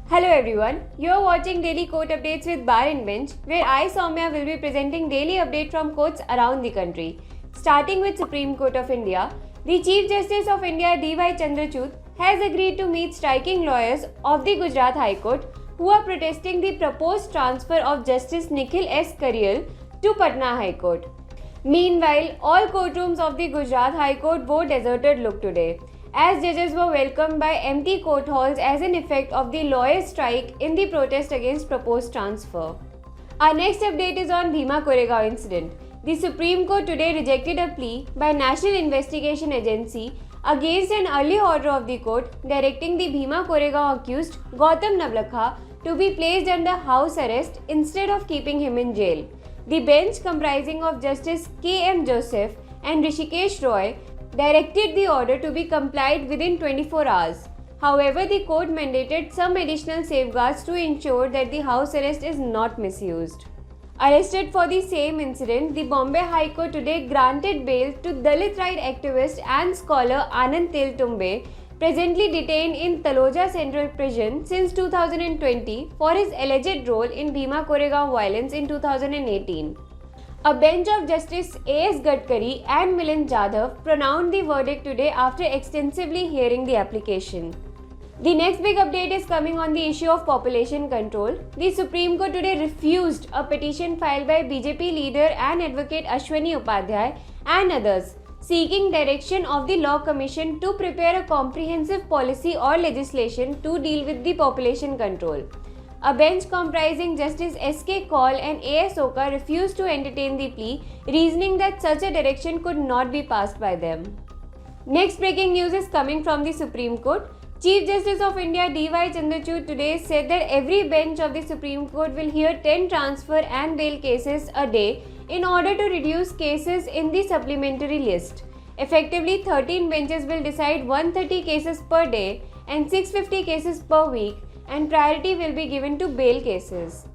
Hello everyone, you are watching Daily Court Updates with Bar and Bench, where I, Soumya, will be presenting daily updates from courts around the country. Starting with Supreme Court of India, the Chief Justice of India D.Y. Chandrachud has agreed to meet striking lawyers of the Gujarat High Court who are protesting the proposed transfer of Justice Nikhil S. Kariyal to Patna High Court. Meanwhile, all courtrooms of the Gujarat High Court wore deserted look today, as judges were welcomed by empty court halls as an effect of the lawyers' strike in the protest against proposed transfer. Our next update is on Bhima Koregaon incident. The Supreme Court today rejected a plea by National Investigation Agency against an early order of the court directing the Bhima Koregaon accused Gautam Navlakha to be placed under house arrest instead of keeping him in jail. The bench, comprising of Justice K.M. Joseph and Rishikesh Roy, directed the order to be complied within 24 hours. However, the court mandated some additional safeguards to ensure that the house arrest is not misused. Arrested for the same incident, the Bombay High Court today granted bail to Dalit right activist and scholar Anand Teltumbde, presently detained in Taloja Central Prison since 2020 for his alleged role in Bhima Koregaon violence in 2018. A bench of Justice A.S. Gadkari and Milind Jadhav pronounced the verdict today after extensively hearing the application. The next big update is coming on the issue of population control. The Supreme Court today refused a petition filed by BJP leader and advocate Ashwani Upadhyay and others, seeking direction of the Law Commission to prepare a comprehensive policy or legislation to deal with the population control. A bench comprising Justice S.K. Kaul and A.S. Oka refused to entertain the plea, reasoning that such a direction could not be passed by them. Next breaking news is coming from the Supreme Court. Chief Justice of India D.Y. Chandrachud today said that every bench of the Supreme Court will hear 10 transfer and bail cases a day in order to reduce cases in the supplementary list. Effectively, 13 benches will decide 130 cases per day and 650 cases per week, and priority will be given to bail cases.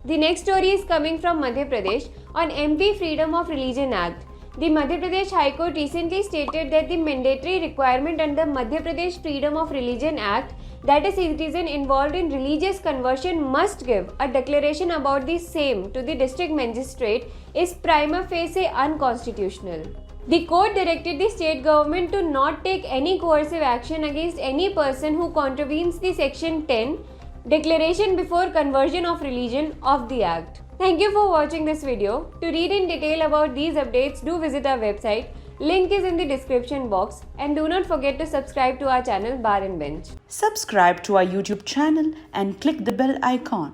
The next story is coming from Madhya Pradesh on MP Freedom of Religion Act. The Madhya Pradesh High Court recently stated that the mandatory requirement under Madhya Pradesh Freedom of Religion Act that a citizen involved in religious conversion must give a declaration about the same to the district magistrate is prima facie unconstitutional. The court directed the state government to not take any coercive action against any person who contravenes the Section 10 Declaration before conversion of religion of the Act. Thank you for watching this video. To read in detail about these updates, do visit our website. Link is in the description box, and do not forget to subscribe to our channel Bar and Bench. Subscribe to our YouTube channel and click the bell icon.